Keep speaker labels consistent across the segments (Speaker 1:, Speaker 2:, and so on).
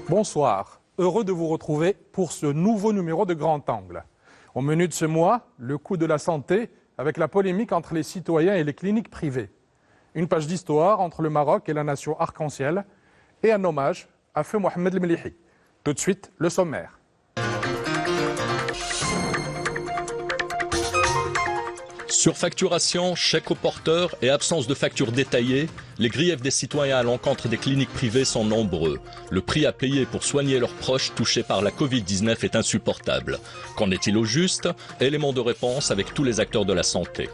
Speaker 1: Bonsoir, heureux de vous retrouver pour ce nouveau numéro de Grand Angle. Au menu de ce mois, le coût de la santé avec la polémique entre les citoyens et les cliniques privées. Une page d'histoire entre le Maroc et la nation arc-en-ciel et un hommage à Feu Mohamed El Melihi. Tout de suite, le sommaire.
Speaker 2: Surfacturation, chèque aux porteurs et absence de factures détaillées, les griefs des citoyens à l'encontre des cliniques privées sont nombreux. Le prix à payer pour soigner leurs proches touchés par la Covid-19 est insupportable. Qu'en est-il au juste? Élément de réponse avec tous les acteurs de la santé.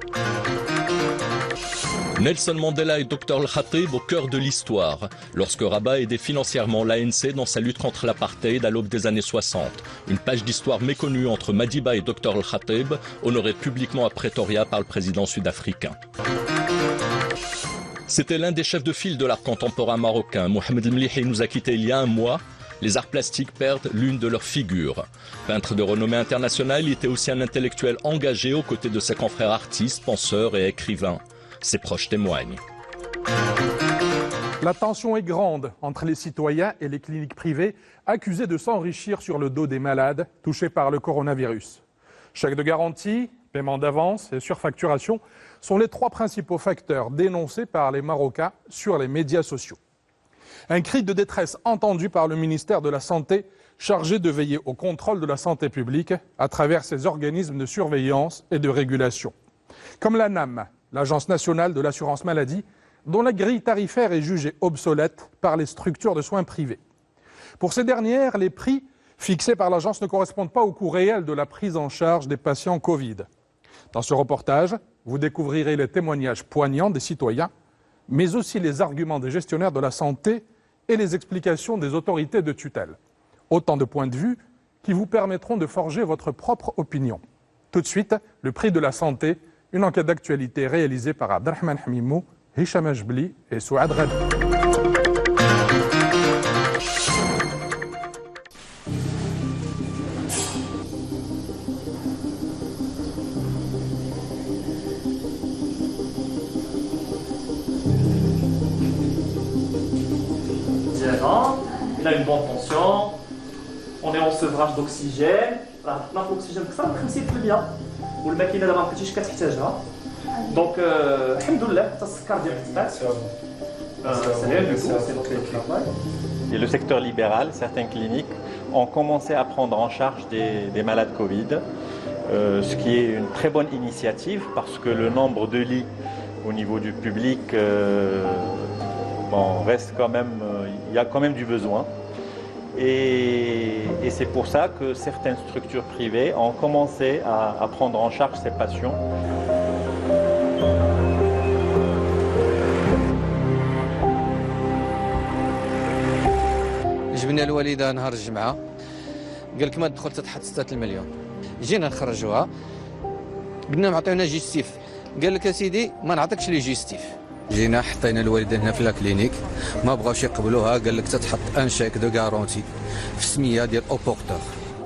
Speaker 2: Nelson Mandela et Dr El Khatib au cœur de l'histoire, lorsque Rabat aidait financièrement l'ANC dans sa lutte contre l'apartheid à l'aube des années 60. Une page d'histoire méconnue entre Madiba et Dr El Khatib, honorée publiquement à Pretoria par le président sud-africain. C'était l'un des chefs de file de l'art contemporain marocain. Mohamed El Melihi nous a quittés il y a un mois. Les arts plastiques perdent l'une de leurs figures. Peintre de renommée internationale, il était aussi un intellectuel engagé aux côtés de ses confrères artistes, penseurs et écrivains. Ses proches témoignent.
Speaker 1: La tension est grande entre les citoyens et les cliniques privées accusées de s'enrichir sur le dos des malades touchés par le coronavirus. Chèque de garantie, paiement d'avance et surfacturation sont les trois principaux facteurs dénoncés par les Marocains sur les médias sociaux. Un cri de détresse entendu par le ministère de la Santé chargé de veiller au contrôle de la santé publique à travers ses organismes de surveillance et de régulation. Comme l'ANAM, l'Agence nationale de l'assurance maladie, dont la grille tarifaire est jugée obsolète par les structures de soins privées. Pour ces dernières, les prix fixés par l'agence ne correspondent pas au coût réel de la prise en charge des patients Covid. Dans ce reportage, vous découvrirez les témoignages poignants des citoyens, mais aussi les arguments des gestionnaires de la santé et les explications des autorités de tutelle. Autant de points de vue qui vous permettront de forger votre propre opinion. Tout de suite, le prix de la santé, une enquête d'actualité réalisée par Abdelrahman Hamimou, Hicham Ajbli et Souad Ghali.
Speaker 3: Il a une bonne tension, on est en sevrage d'oxygène, l'oxygène ça 50% والماكينه دابا ما بقيتيش كتحتاجها دونك الحمد لله حتى السكر ديالك تبات
Speaker 4: Et le secteur libéral, certaines cliniques ont commencé à prendre en charge des malades Covid, ce qui est une très bonne initiative parce que le nombre de lits au niveau du public reste quand même, il y a quand même du besoin. Et c'est pour ça que certaines structures privées ont commencé à prendre en charge ces patients.
Speaker 5: جبنا الوالده نهار الجمعه قال لك ما تدخل تحت 6 المليون جينا نخرجوها قلنا لهم عطيونا جيستيف قال لك يا سيدي ما نعطيكش لي جيستيف جينا حطينا الوالده هنا في الكلينيك ما بغاوش يقبلوها قال لك تتحط ان شيك دو غارونتي في السميه ديال اوبورتور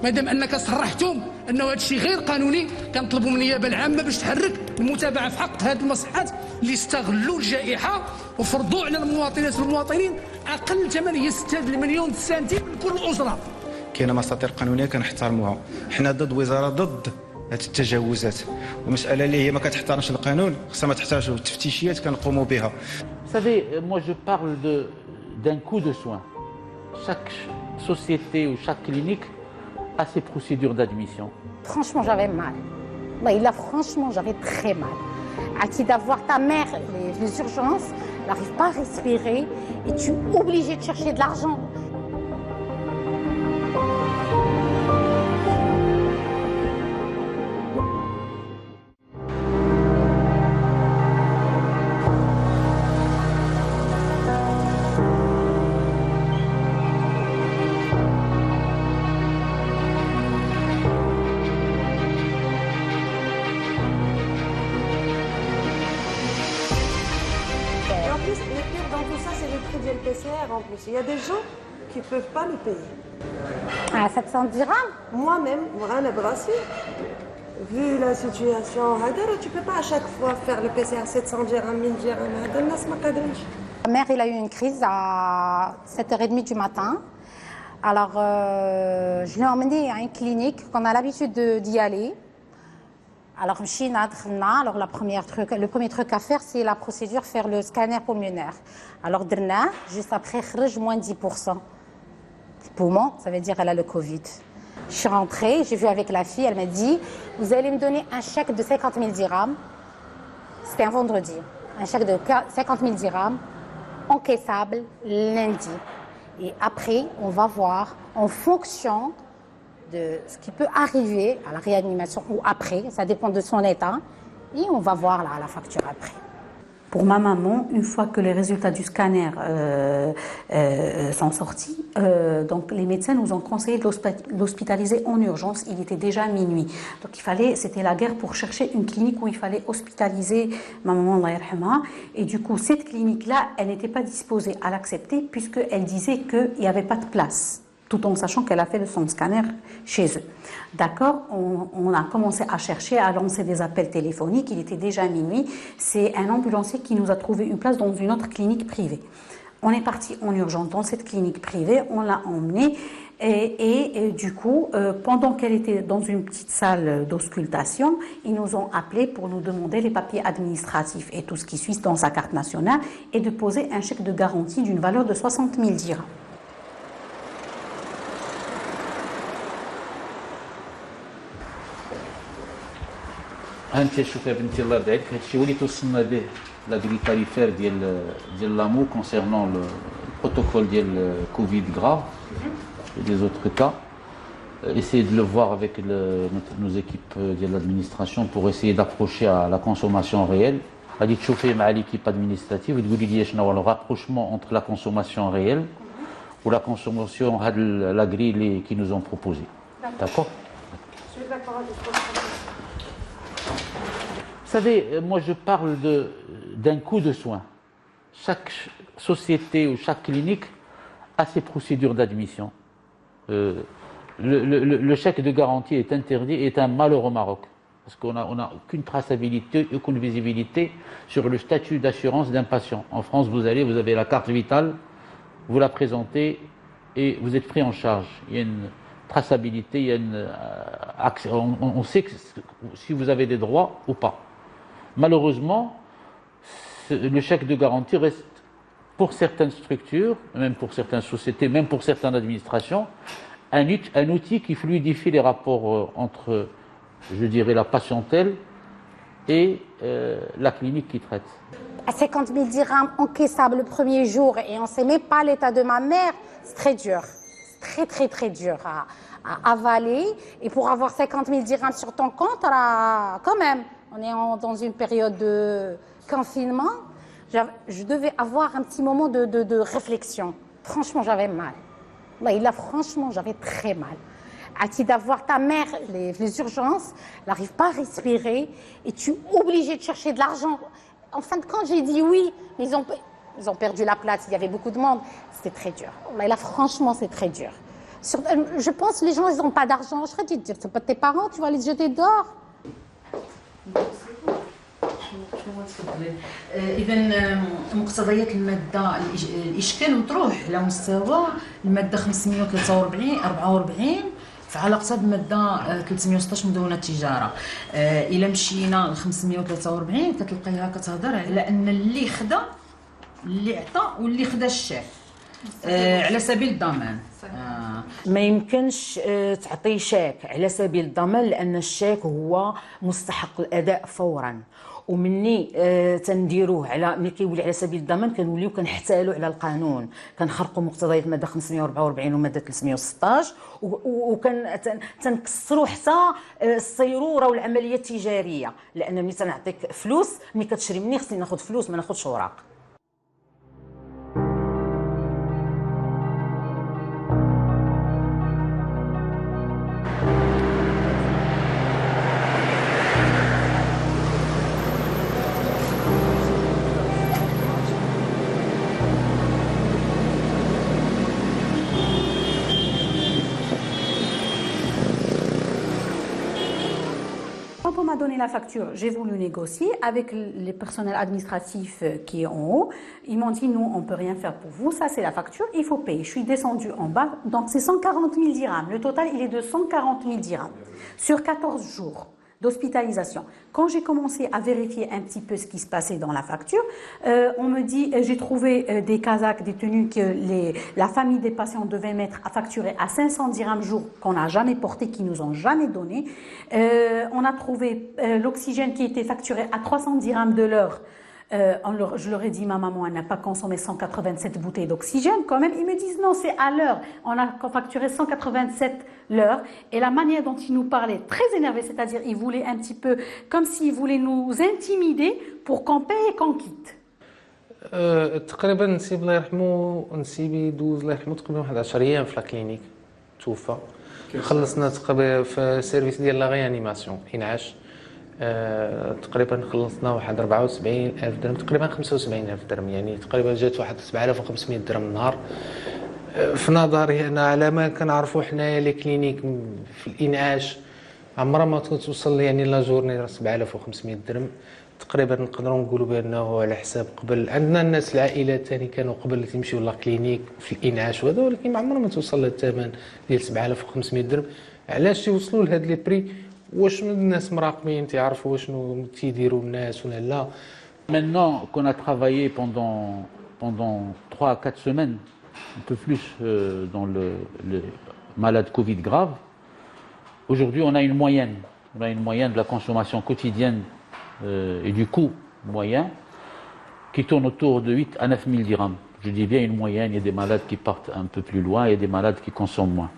Speaker 6: مادام انك صرحتم انه هذا الشيء غير قانوني كنطلبوا من النيابه العامه باش تحرك المتابعه في حق هذه المصحات اللي استغلوا الجائحه وفرضوا على المواطنات والمواطنين اقل ثمن هي 6 مليون سنتيم لكل اسره.
Speaker 7: كاينه مصادر قانونيه كنحترموها، حنا ضد وزاره ضد هذه التجاوزات، ومساله اللي هي ما كتحترمش القانون خصها ما تحتاجش التفتيشيات كنقوموا بها.
Speaker 8: Vous savez, moi je parle d'un coût de soins. Chaque société ou chaque clinique a ses procédures d'admission.
Speaker 9: Franchement, j'avais mal. Là, franchement, j'avais très mal. À qui d'avoir ta mère, les urgences, elle n'arrive pas à respirer et tu es obligé de chercher de l'argent.
Speaker 10: Il y a des gens qui ne peuvent pas le payer.
Speaker 9: À 700 dirhams?
Speaker 10: Moi-même, vu la situation, tu ne peux pas à chaque fois faire le PCR 700 dirhams, 1000 dirhams.
Speaker 9: Ma mère, elle a eu une crise à 7h30 du matin. Alors, je l'ai emmené à une clinique qu'on a l'habitude d'y aller. Alors, alors le premier truc à faire, c'est la procédure, faire le scanner pulmonaire. Alors, juste après, moins 10%. Poumon, ça veut dire qu'elle a le Covid. Je suis rentrée, j'ai vu avec la fille, elle m'a dit, vous allez me donner un chèque de 50 000 dirhams. C'était un vendredi. Un chèque de 50 000 dirhams, encaissable lundi. Et après, on va voir en fonction de ce qui peut arriver à la réanimation ou après, ça dépend de son état, et on va voir la facture après.
Speaker 11: Pour ma maman, une fois que les résultats du scanner sont sortis, donc les médecins nous ont conseillé de l'hospitaliser en urgence. Il était déjà minuit. Donc c'était la guerre pour chercher une clinique où il fallait hospitaliser ma maman, Allah yarhamha. Et du coup, cette clinique-là, elle n'était pas disposée à l'accepter puisqu'elle disait qu'il n'y avait pas de place, tout en sachant qu'elle a fait son scanner chez eux. D'accord, on a commencé à chercher, à lancer des appels téléphoniques, il était déjà minuit. C'est un ambulancier qui nous a trouvé une place dans une autre clinique privée. On est parti en urgence dans cette clinique privée, on l'a emmenée et du coup, pendant qu'elle était dans une petite salle d'auscultation, ils nous ont appelés pour nous demander les papiers administratifs et tout ce qui suit dans sa carte nationale et de poser un chèque de garantie d'une valeur de 60 000 dirhams.
Speaker 8: انت شوفي يا بنتي الله يرضى عليك هادشي هو اللي توصلنا به لا غري تاريفير ديال لامو كونسيرنون لو بروتوكول ديال كوفيد غراف et des autres cas. Essayer de le voir avec nos équipes de l'administration pour essayer d'approcher à la consommation réelle. غادي تشوفي مع l'équipe administrative وتقولي لي شنو هو le rapprochement entre la consommation réelle ou la consommation هاد la grille qui nous ont proposé. D'accord. Je suis d'accord avec vous. Vous savez, moi je parle d'un coût de soins. Chaque société ou chaque clinique a ses procédures d'admission. Le chèque de garantie est interdit et est un malheur au Maroc. Parce qu'on n'a aucune traçabilité, aucune visibilité sur le statut d'assurance d'un patient. En France, vous avez la carte vitale, vous la présentez et vous êtes pris en charge. Il y a une traçabilité, il y a on sait si vous avez des droits ou pas. Malheureusement, le chèque de garantie reste pour certaines structures, même pour certaines sociétés, même pour certaines administrations, un outil qui fluidifie les rapports entre, je dirais, la patientèle et la clinique qui traite.
Speaker 9: À 50 000 dirhams encaissables le premier jour et on ne sait même pas l'état de ma mère, c'est très dur. C'est très dur à avaler. Et pour avoir 50 000 dirhams sur ton compte, quand même, on est dans une période de confinement. Je devais avoir un petit moment de réflexion. Franchement, j'avais mal. Franchement, j'avais très mal. À qui d'avoir ta mère, les urgences, elle n'arrive pas à respirer et tu es obligé de chercher de l'argent. En fin de compte, j'ai dit oui, mais ils ont perdu la place, il y avait beaucoup de monde. C'était très dur. Là, franchement, c'est très dur. Je pense que les gens, ils n'ont pas d'argent. Je serais dit, c'est pas tes parents, tu vas les jeter dehors.
Speaker 12: اذا مقتضيات الماده الاشكال مطروح على مستوى الماده 543 44 في علاقه بالماده 316 مدونه التجاره. الا مشينا ل 543 كتلقايها كتهضر على ان اللي خدا اللي عطى واللي خدا الشاك على سبيل الضمان. ما يمكنش تعطي شاك على سبيل الضمان لان الشاك هو مستحق الاداء فورا. ومني تنديروه ملي كيولي على سبيل الضمان كنوليو كنحتالوا على القانون، كنخرقوا مقتضيات الماده 544 وماده 316 تنكسروا حتى الصيروره والعمليه التجاريه، لان ملي تنعطيك فلوس ملي كتشري مني خصني ناخذ فلوس ما ناخذش اوراق.
Speaker 11: donné la facture, j'ai voulu négocier avec les personnels administratifs qui est en haut. Ils m'ont dit, nous, on ne peut rien faire pour vous. Ça, c'est la facture, il faut payer. Je suis descendue en bas, donc c'est 140 000 dirhams. Le total, il est de 140 000 dirhams sur 14 jours d'hospitalisation. Quand j'ai commencé à vérifier un petit peu ce qui se passait dans la facture, on me dit, j'ai trouvé des casaques, des tenues que la famille des patients devait mettre à facturer à 500 dirhams jour qu'on n'a jamais porté, qu'ils nous ont jamais donné. On a trouvé l'oxygène qui était facturé à 300 dirhams de l'heure. Je leur ai dit, ma maman, elle n'a pas consommé 187 bouteilles d'oxygène quand même. Ils me disent, non, c'est à l'heure. On a facturé 187 l'heure. Et la manière dont ils nous parlaient, très énervés, c'est-à-dire ils voulaient un petit peu, comme s'ils voulaient nous intimider pour qu'on paye et qu'on quitte.
Speaker 13: تقريبا نسيب الله يرحمه نسيبي دوز الله يرحمه تقريبا واحد 10 ايام في لا كلينيك توفى. خلصنا تقريبا في السيرفيس ديال لا ريانيماسيون انعاش. تقريبا خلصنا واحد 74,000 درهم تقريبا 75,000 درهم يعني تقريبا جات واحد 7,500 درهم النهار. في نظري انا على ما كنعرفوا حنايا لي كلينيك في الانعاش عمرها ما توصل يعني لا جورني 7,500 درهم تقريبا نقدروا نقولوا بانه على حساب قبل عندنا الناس العائلات ثاني كانوا قبل تيمشيو لا كلينيك في الانعاش وهذا ولكن ما عمرها ما توصل للثمن ديال 7,500 درهم. علاش تيوصلوا لهاد لي بري؟ واش الناس مراقبين تيعرفوا واشنو تيديروا الناس ولا لا؟
Speaker 8: Maintenant qu'on a travaillé pendant 3 à 4 semaines, un peu plus dans le malade Covid grave, aujourd'hui on a une moyenne. On a une moyenne de la consommation quotidienne et du coût moyen qui tourne autour de 8 à 9 000 dirhams. Je dis bien une moyenne, il y a des malades qui partent un peu plus loin, il y a des malades qui consomment moins.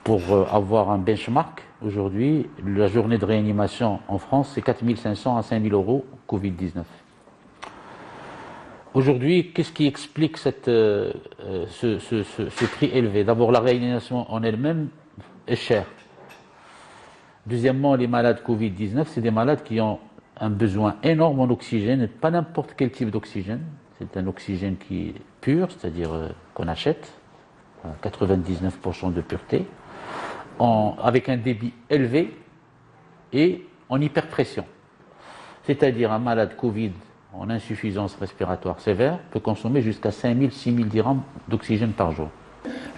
Speaker 8: Pour avoir un benchmark, aujourd'hui, la journée de réanimation en France, c'est 4 500 à 5 000 euros Covid-19. Aujourd'hui, qu'est-ce qui explique ce prix élevé? D'abord, la réanimation en elle-même est chère. Deuxièmement, les malades Covid-19, c'est des malades qui ont un besoin énorme en oxygène, pas n'importe quel type d'oxygène. C'est un oxygène qui est pur, c'est-à-dire qu'on achète, à 99% de pureté, avec un débit élevé et en hyperpression. C'est-à-dire un malade Covid en insuffisance respiratoire sévère peut consommer jusqu'à 5 000, 6 000 dirhams d'oxygène par jour.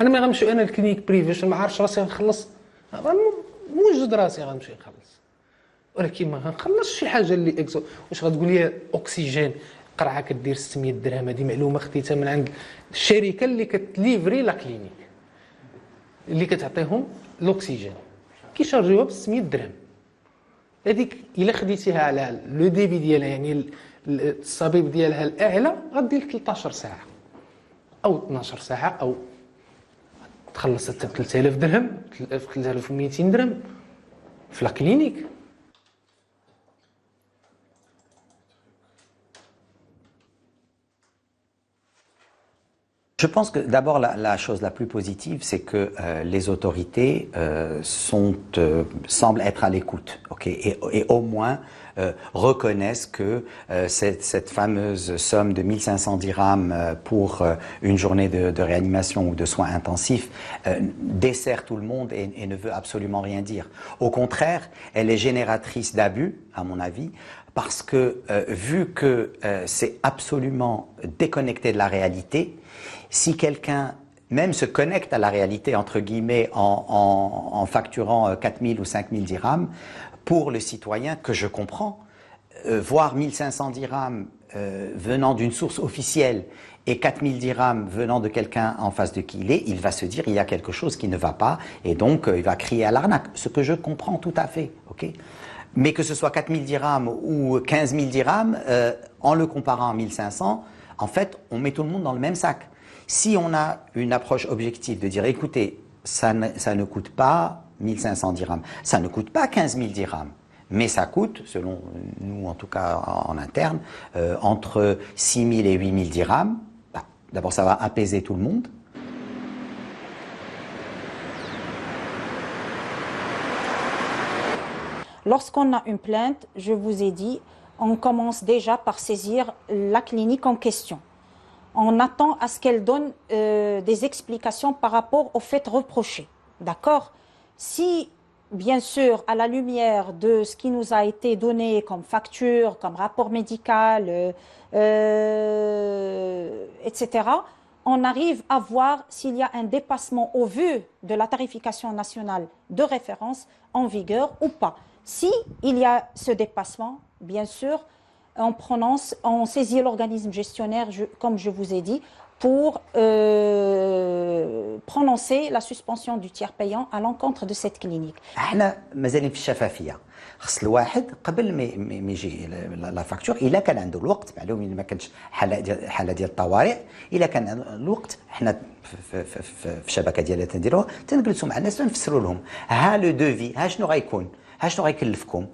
Speaker 13: انا ما غنمشي انا الكلينيك بريفي باش ما عارفش راسي غنخلص موجد راسي غنمشي نخلص ولكن ما غنخلصش شي حاجه اللي اكزو. واش غتقول لي اكسجين قرعه كدير 600 درهم؟ هذه معلومه خديتها من عند الشركه اللي كتليفري لا كلينيك اللي كتعطيهم الاكسجين كيشارجيوها ب 600 درهم. هذيك الا خديتيها على لو ديبي ديالها يعني الصبيب ديالها الاعلى غدير لك 13 ساعه او 12 ساعه او تخلص حتى 3000 درهم 3200 درهم في لا كلينيك.
Speaker 14: Je pense que d'abord la chose la plus positive, c'est que les autorités semblent être à l'écoute, et au moins reconnaissent que cette fameuse somme de 1500 dirhams pour une journée de réanimation ou de soins intensifs dessert tout le monde et ne veut absolument rien dire. Au contraire, elle est génératrice d'abus, à mon avis, parce que vu que c'est absolument déconnecté de la réalité, si quelqu'un même se connecte à la réalité, entre guillemets, en facturant 4 000 ou 5 000 dirhams, pour le citoyen, que je comprends, voir 1500 dirhams venant d'une source officielle et 4 000 dirhams venant de quelqu'un en face de qui il va se dire il y a quelque chose qui ne va pas, et donc il va crier à l'arnaque, ce que je comprends tout à fait, mais que ce soit 4 000 dirhams ou 15 000 dirhams, en le comparant à 1500, en fait, on met tout le monde dans le même sac. Si on a une approche objective de dire, écoutez, ça ne coûte pas 1500 dirhams, ça ne coûte pas 15 000 dirhams, mais ça coûte, selon nous en tout cas en interne, entre 6 000 et 8 000 dirhams. D'abord, ça va apaiser tout le monde.
Speaker 15: Lorsqu'on a une plainte, je vous ai dit, on commence déjà par saisir la clinique en question. On attend à ce qu'elle donne des explications par rapport aux faits reprochés. D'accord? Si bien sûr, à la lumière de ce qui nous a été donné comme facture, comme rapport médical, etc., on arrive à voir s'il y a un dépassement au vu de la tarification nationale de référence en vigueur ou pas. Si il y a ce dépassement, bien sûr, on saisit l'organisme gestionnaire, comme je vous ai dit, pour prononcer la suspension du tiers payant à l'encontre de cette clinique.
Speaker 14: احنا مازالين في الشفافيه. خص الواحد قبل ما يجي لا فاكتور الا كان عنده الوقت، معلوم ما كانش حاله ديال الطوارئ، الا كان الوقت حنا في الشبكه ديالنا تنديروها، تنجلسوا مع الناس ونفسروا لهم ها لو دوفي، ها شنو غيكون، ها شنو غيكلفكم،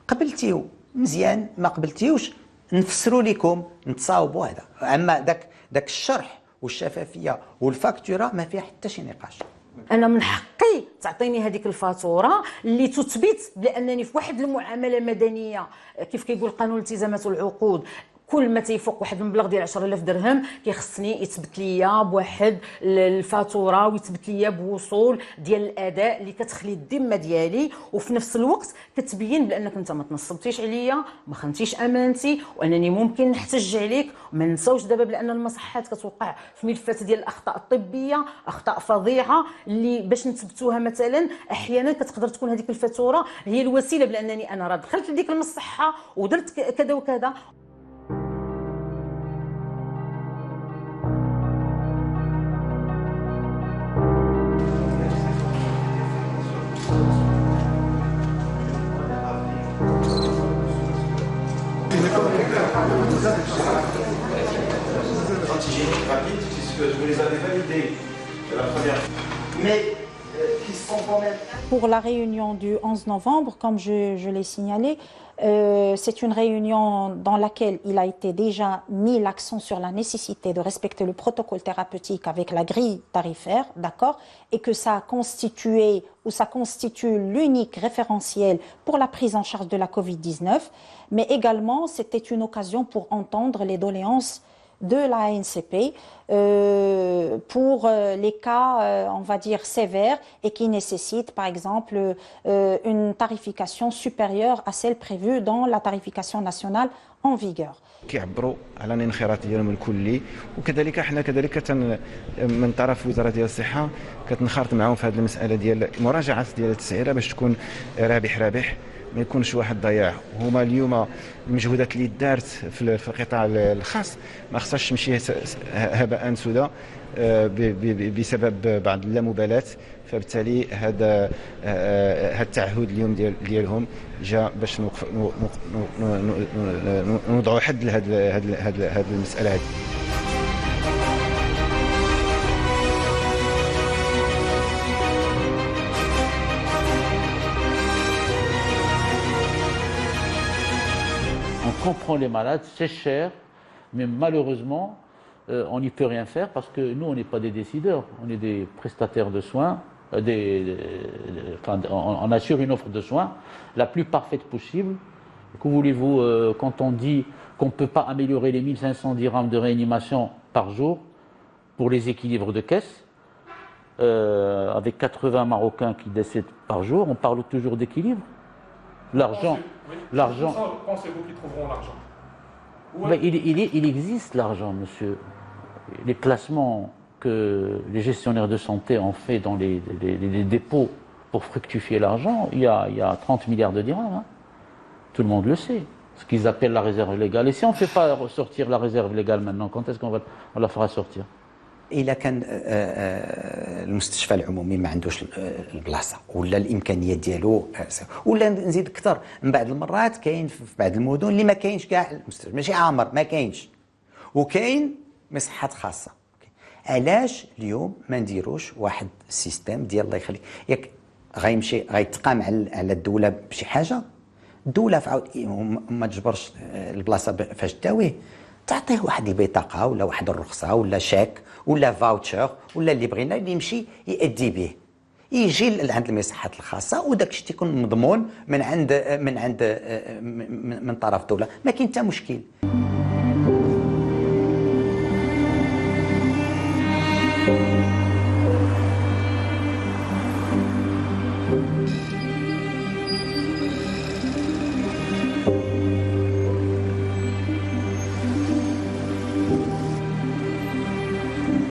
Speaker 14: قبلتيو مزيان ما قبلتيوش نفسروا لكم نتصاوبوا. هذا اما داك الشرح والشفافيه والفاكتوره ما فيها حتى شي نقاش.
Speaker 12: انا من حقي تعطيني هذيك الفاتوره اللي تثبت بانني في واحد المعامله مدنيه كيف كيقول قانون الالتزامات والعقود، كل ما تيفوق واحد المبلغ ديال 10,000 درهم كيخصني يثبت ليا بواحد الفاتوره ويثبت ليا بوصول ديال الاداء اللي كتخلي الذمه ديالي، وفي نفس الوقت كتبين بانك انت ما تنصبتيش عليا، ما خنتيش امانتي، وانني ممكن نحتج عليك. ما نساوش دابا بان المصحات كتوقع في ملفات ديال الاخطاء الطبيه، اخطاء فظيعه اللي باش نثبتوها مثلا احيانا كتقدر تكون هذيك الفاتوره هي الوسيله بانني انا راه دخلت لديك المصحه ودرت كذا وكذا.
Speaker 15: Pour la réunion du 11 novembre, comme je l'ai signalé, c'est une réunion dans laquelle il a été déjà mis l'accent sur la nécessité de respecter le protocole thérapeutique avec la grille tarifaire, d'accord, et que ça a constitué ou ça constitue l'unique référentiel pour la prise en charge de la Covid-19, mais également c'était une occasion pour entendre les doléances de la ANCP pour les cas, on va dire, sévères et qui nécessitent, par exemple, une tarification supérieure à celle prévue dans la tarification nationale en vigueur.
Speaker 7: كيعبروا على الانخراط ديالهم الكلي، وكذلك حنا كذلك من طرف وزاره ديال الصحه كتنخرط معاهم في هذه المساله ديال مراجعه ديال التسعيره باش تكون رابح ما يكونش واحد ضياع. هما اليوم المجهودات اللي دارت في القطاع الخاص ما خصهاش تمشي هباء سدى بسبب بعض اللامبالاه، فبالتالي هذا التعهد اليوم ديالهم جاء باش نوضعوا حد لهذه المساله هذه.
Speaker 8: On comprend les malades, c'est cher, mais malheureusement, on n'y peut rien faire parce que nous, on n'est pas des décideurs, on est des prestataires de soins, on assure une offre de soins la plus parfaite possible. Que voulez-vous, quand on dit qu'on ne peut pas améliorer les 1500 dirhams de réanimation par jour pour les équilibres de caisse, avec 80 Marocains qui décèdent par jour, on parle toujours d'équilibre. L'argent.
Speaker 1: Pensez-vous qu'ils trouveront l'argent?
Speaker 8: Mais il existe l'argent, monsieur. Les placements que les gestionnaires de santé ont fait dans les dépôts pour fructifier l'argent, il y a 30 milliards de dirhams. Hein. Tout le monde le sait. Ce qu'ils appellent la réserve légale. Et si on ne fait pas sortir la réserve légale maintenant, quand est-ce qu'on la fera sortir?
Speaker 14: إلا كان المستشفى العمومي ما عندوش البلاصه ولا الامكانيات ديالو، ولا نزيد اكثر من بعض المرات كاين في بعض المدن اللي ما كاينش كاع المستشفى، ماشي عامر ما كاينش، وكاين مصحات خاصه. علاش اليوم ما نديروش واحد السيستم ديال الله يخليك ياك غيمشي غيتقام على الدوله بشي حاجه، الدوله فعاود ما تجبرش البلاصه فاش تداويه، تعطيه واحد البطاقه ولا واحد الرخصه ولا شاك ولا فاوتشر ولا اللي بغينا اللي يمشي يأدي به، يجي عند المصحات الخاصه وداك الشيء تيكون مضمون من طرف الدوله، ما كاين حتى مشكل.